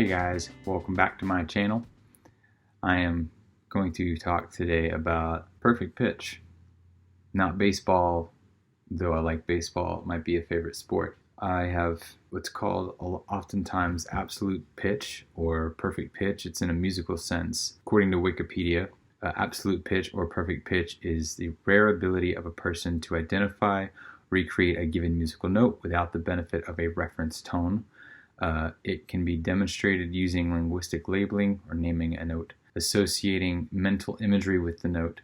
Hey guys, welcome back to my channel. I am going to talk today about perfect pitch. Not baseball, though I like baseball, it might be a favorite sport. I have what's called oftentimes absolute pitch or perfect pitch. It's in a musical sense. According to Wikipedia, absolute pitch or perfect pitch is the rare ability of a person to identify, recreate a given musical note without the benefit of a reference tone. It can be demonstrated using linguistic labeling or naming a note, associating mental imagery with the note,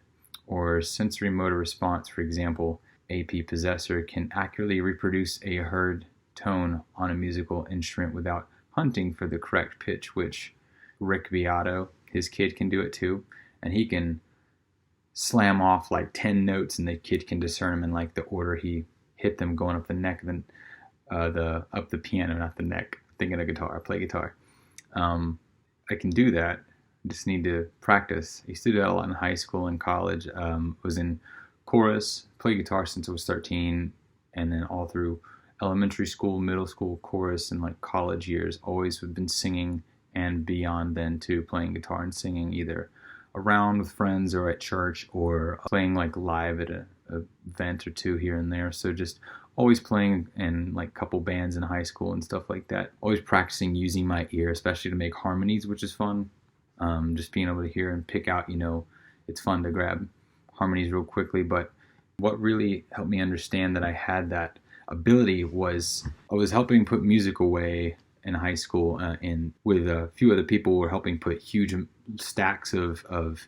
or sensory motor response. For example, AP possessor can accurately reproduce a heard tone on a musical instrument without hunting for the correct pitch, which Rick Beato, his kid, can do it too, and he can slam off like 10 notes and the kid can discern them in like the order he hit them going up the neck, then up the piano, not the neck. Thinking of guitar, I play guitar. I can do that. I just need to practice. I used to do that a lot in high school and college. Was in chorus, played guitar since I was 13, and then all through elementary school, middle school, chorus, and like college years, always have been singing, and beyond then too, playing guitar and singing either around with friends or at church or playing like live at a event or two here and there. So just always playing in like couple bands in high school and stuff like that. Always practicing using my ear, especially to make harmonies, which is fun. Just being able to hear and pick out, it's fun to grab harmonies real quickly. But what really helped me understand that I had that ability was I was helping put music away in high school, and with a few other people were helping put huge stacks of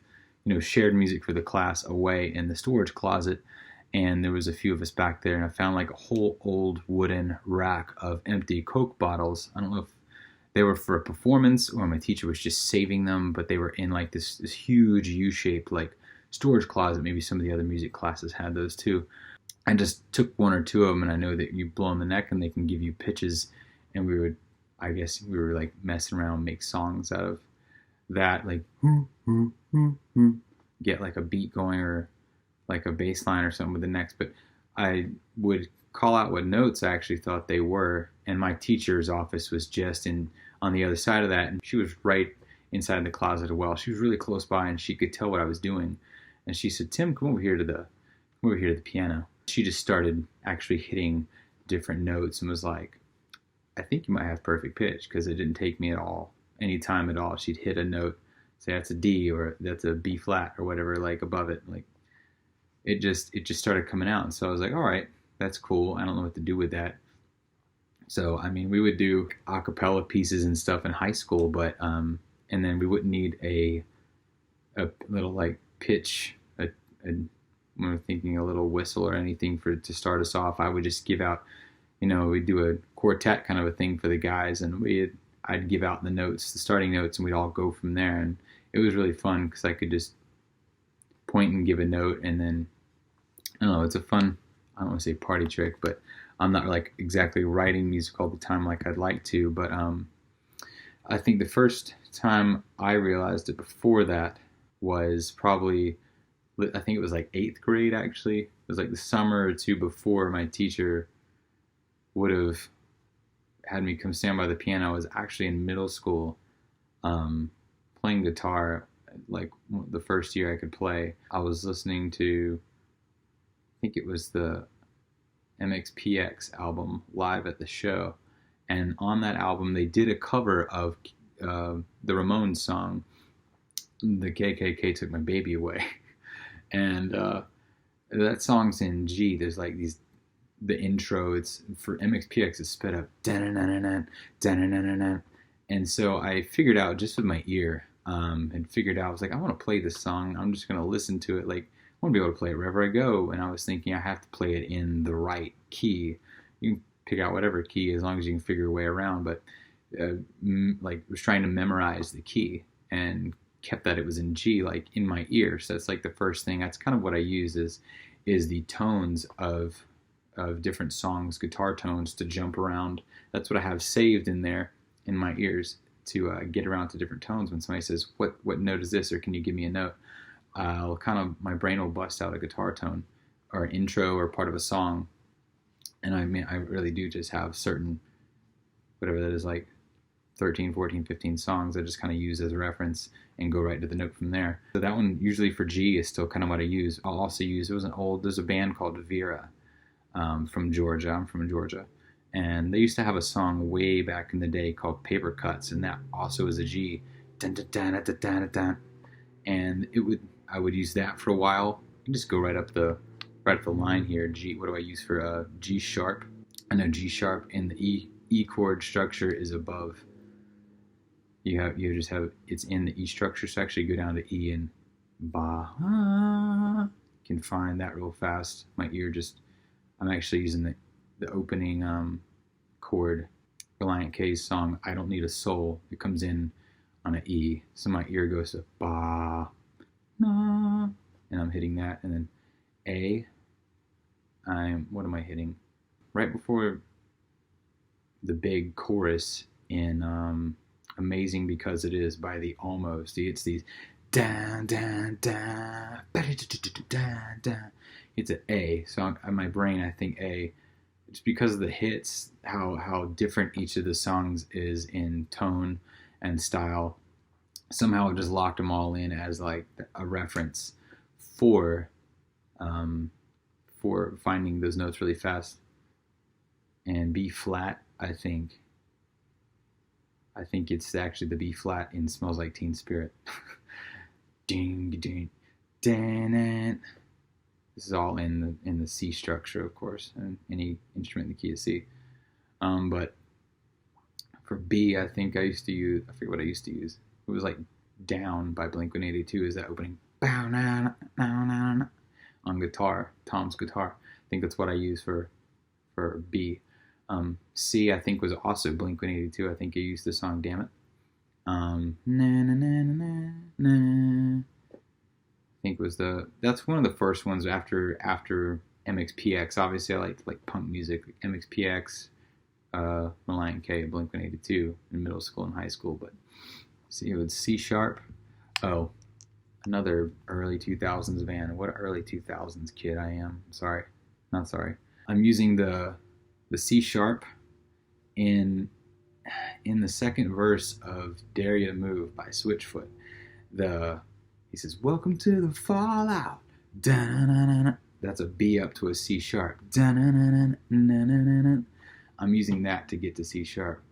shared music for the class away in the storage closet. And there was a few of us back there, and I found like a whole old wooden rack of empty Coke bottles. I don't know if they were for a performance or my teacher was just saving them, but they were in like this huge U-shaped like storage closet. Maybe some of the other music classes had those too. I just took one or two of them, and I know that you blow on the neck and they can give you pitches, and we were like messing around, make songs out of that, like get like a beat going or like a bass line or something with the necks. But I would call out what notes I actually thought they were, and my teacher's office was just on the other side of that, and she was right inside the closet as well. She was really close by, and she could tell what I was doing. And she said, "Tim, come over here to the piano." She just started actually hitting different notes and was like, "I think you might have perfect pitch," because it didn't take me any time at all. She'd hit a note, say that's a D or that's a B flat or whatever, like above it, like it just started coming out. And so I was like, all right, that's cool. I don't know what to do with that. So I mean, we would do a cappella pieces and stuff in high school, but and then we wouldn't need a little like pitch, when we're thinking a little whistle or anything to start us off. I would just give out, we'd do a quartet kind of a thing for the guys, and I'd give out the notes, the starting notes, and we'd all go from there. And it was really fun because I could just point and give a note, and then I don't know, it's a fun, I don't want to say party trick, but I'm not like exactly writing music all the time like I'd like to. But I think the first time I realized it before that was probably, I think it was like 8th grade actually. It was like the summer or two before my teacher would have had me come stand by the piano. I was actually in middle school playing guitar, like the first year I could play. I was listening to, I think it was the MXPX album live at the show, and on that album they did a cover of the Ramones song, "The KKK Took My Baby Away." And that song's in G. There's like the intro, it's for MXPX, is sped up, and so I figured out just with my ear, I was like, I want to play this song. I'm just going to listen to it. Like, I want to be able to play it wherever I go. And I was thinking I have to play it in the right key. You can pick out whatever key as long as you can figure your way around. But was trying to memorize the key and kept that it was in G, like in my ear. So that's like the first thing. That's kind of what I use is the tones of different songs, guitar tones to jump around. That's what I have saved in there in my ears to get around to different tones. When somebody says, what note is this, or can you give me a note? My brain will bust out a guitar tone or an intro or part of a song. And I really do just have certain, whatever that is, like 13, 14, 15 songs I just kind of use as a reference and go right to the note from there. So that one usually for G is still kind of what I use. I'll also use, there's a band called Vera from Georgia. I'm from Georgia. And they used to have a song way back in the day called Paper Cuts, and that also is a G. Dun, dun, dun, dun, dun, dun. And I would use that for a while. And just go right up the line here. G. What do I use for G sharp? I know G sharp and the E chord structure is above. You just have it's in the E structure, so actually go down to E and ba. Can find that real fast. My ear just. I'm actually using the opening chord, Reliant K's song "I Don't Need a Soul." It comes in on an E, so my ear goes to ba, na, and I'm hitting that, and then A. What am I hitting? Right before the big chorus in Amazing Because It Is by the Almost. It's these dan dan dan dan dan. It's an A. So on my brain, I think A. It's because of the hits, how different each of the songs is in tone and style. Somehow it just locked them all in as like a reference for finding those notes really fast. And B flat, I think it's actually the B flat in Smells Like Teen Spirit. Ding ding ding. This is all in the C structure, of course, and any instrument in the key of C. But for B, I think I forget what I used to use. It was like Down by Blink-182 is that opening on guitar, Tom's guitar. I think that's what I use for B. C, I think, was also Blink-182. I think I used the song Damn It. Na na na na na. I think that's one of the first ones after MXPX. Obviously, I liked like punk music, like MXPX, Reliant K, Blink-182 in middle school and high school. But see, it was C sharp. Oh, another early 2000s band. What an early 2000s kid I am. Not sorry. I'm using the C sharp in the second verse of Dare Ya Move by Switchfoot. He says, "Welcome to the fallout." Da-na-na-na-na. That's a B up to a C sharp. Da-na-na-na-na-na-na. I'm using that to get to C sharp.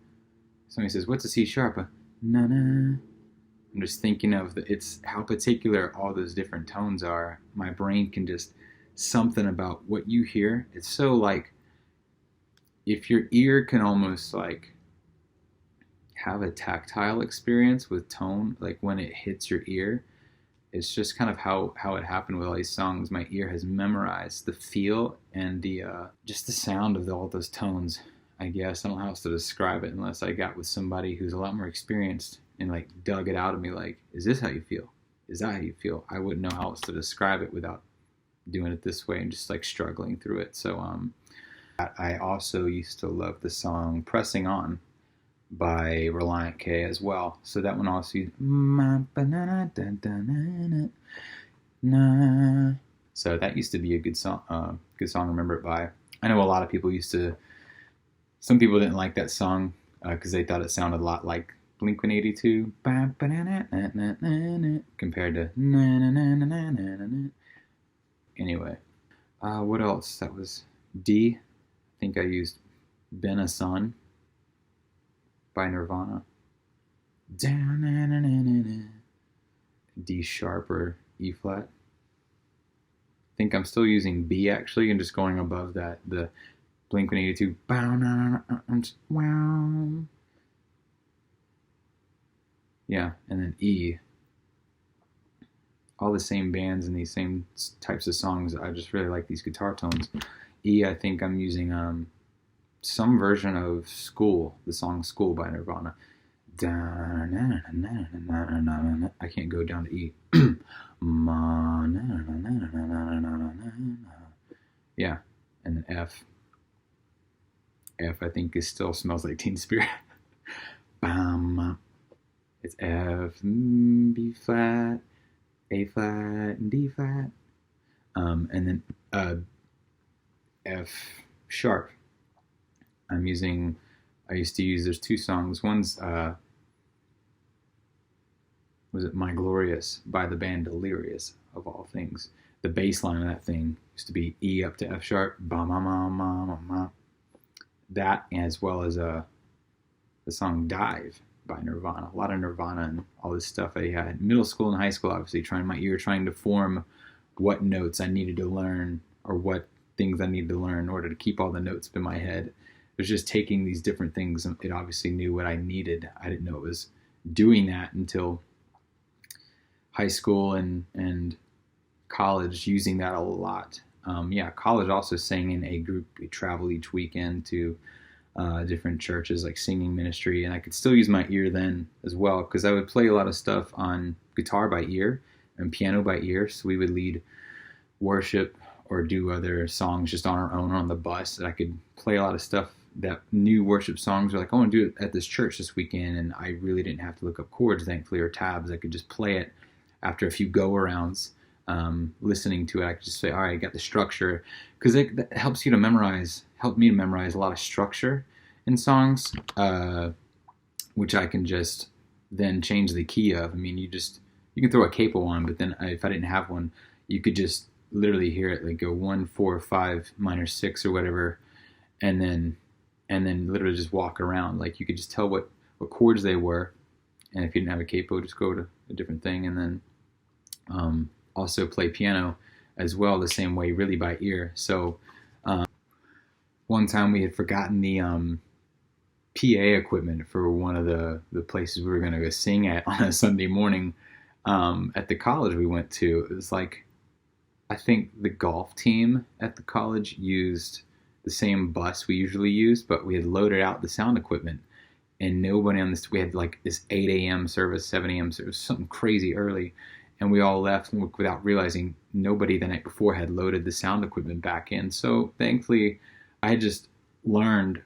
Somebody says, "What's a C sharp?" Na-na. I'm just thinking of it's how particular all those different tones are. My brain can just something about what you hear. It's so like if your ear can almost like have a tactile experience with tone, like when it hits your ear. It's just kind of how it happened with all these songs. My ear has memorized the feel and the just the sound of all those tones. I guess I don't know how else to describe it unless I got with somebody who's a lot more experienced and like dug it out of me. Like, is this how you feel? Is that how you feel? I wouldn't know how else to describe it without doing it this way and just like struggling through it. So I also used to love the song "Pressing On" by Reliant K as well. So that one also used so that used to be a good song to remember it by. I know a lot of people some people didn't like that song because they thought it sounded a lot like Blink-182 compared to anyway. What else? That was D. I think I used "Been a Son" by Nirvana. D sharp or E flat. I think I'm still using B actually and just going above that, the Blink-182. Yeah, and then E. All the same bands and these same types of songs. I just really like these guitar tones. E, I think I'm using some version of School, the song School by Nirvana. I can't go down to E. Yeah, and then F. F, I think, still Smells Like Teen Spirit. It's F, B flat, A flat, and D flat. And then F sharp. I'm using I used to use, there's two songs. One's, was it My Glorious by the band Delirious, of all things. The bass line of that thing used to be E up to F sharp, ba ma ma ma ma ma. That, as well as the song Dive by Nirvana. A lot of Nirvana and all this stuff I had. Middle school and high school, obviously, trying to form what notes I needed to learn, or what things I needed to learn in order to keep all the notes in my head. It was just taking these different things, and it obviously knew what I needed. I didn't know it was doing that until high school and college, using that a lot. College also sang in a group. We travel each weekend to different churches, like singing ministry, and I could still use my ear then as well, because I would play a lot of stuff on guitar by ear and piano by ear. So we would lead worship or do other songs just on our own or on the bus. And I could play a lot of stuff, that new worship songs were like, I want to do it at this church this weekend, and I really didn't have to look up chords, thankfully, or tabs. I could just play it after a few go-arounds. Listening to it, I could just say, all right, I got the structure, because that helped me to memorize a lot of structure in songs, which I can just then change the key of. I mean, you can throw a capo on, but then if I didn't have one, you could just literally hear it like go 1, 4, 5, minor 6 or whatever, and then literally just walk around. Like, you could just tell what chords they were, and if you didn't have a capo, just go to a different thing, and then also play piano as well the same way, really by ear. So one time we had forgotten the PA equipment for one of the places we were going to go sing at on a Sunday morning at the college we went to. It was like, I think the golf team at the college used the same bus we usually use, but we had loaded out the sound equipment, and nobody on this, we had like this 8 a.m. service, 7 a.m. service, something crazy early. And we all left without realizing nobody the night before had loaded the sound equipment back in. So thankfully, I had just learned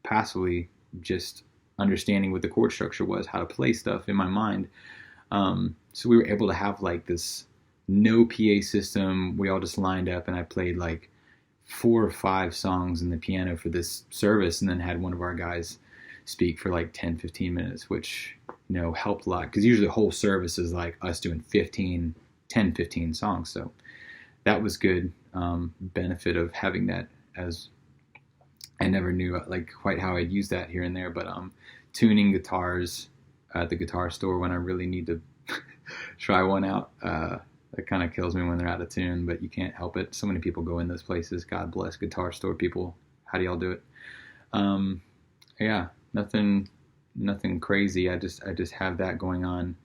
passively, just understanding what the chord structure was, how to play stuff in my mind. So we were able to have like this no PA system. We all just lined up, and I played like 4 or 5 songs in the piano for this service, and then had one of our guys speak for like 10, 15 minutes, which, helped a lot, because usually the whole service is like us doing 10, 15 songs. So that was good. Benefit of having that, as I never knew like quite how I'd use that here and there, but tuning guitars at the guitar store when I really need to try one out, that kind of kills me when they're out of tune, but you can't help it. So many people go in those places. God bless guitar store people. How do y'all do it? Yeah, nothing crazy. I just have that going on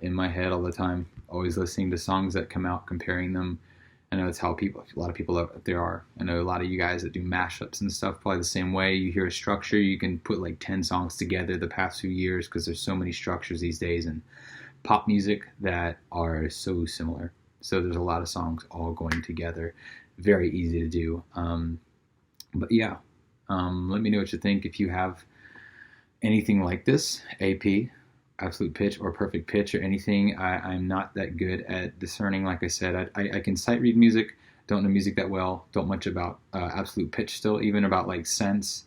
in my head all the time, always listening to songs that come out, comparing them. I know it's how a lot of people out there are. I know a lot of you guys that do mashups and stuff, probably the same way. You hear a structure, you can put like 10 songs together the past few years, because there's so many structures these days in pop music that are so similar. So there's a lot of songs all going together. Very easy to do. But yeah, let me know what you think. If you have anything like this, AP, absolute pitch, or perfect pitch, or anything, I'm not that good at discerning. Like I said, I can sight read music, don't know music that well, don't much about absolute pitch still, even about like sense,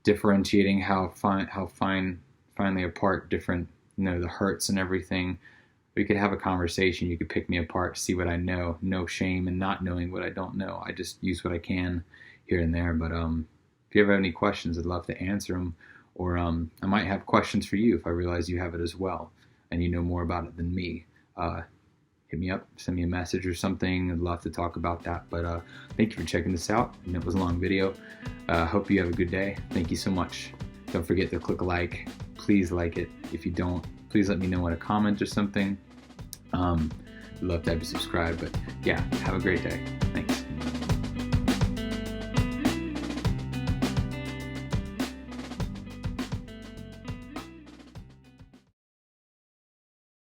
differentiating how finely apart different, the hertz and everything. We could have a conversation, you could pick me apart, see what I know, no shame in not knowing what I don't know. I just use what I can here and there. But if you ever have any questions, I'd love to answer them. Or I might have questions for you if I realize you have it as well and you know more about it than me. Hit me up, send me a message or something. I'd love to talk about that. But thank you for checking this out. And it was a long video. Hope you have a good day. Thank you so much. Don't forget to click like. Please like it. If you don't, please let me know in a comment or something. I'd love to have you subscribe. But yeah, have a great day. Thanks.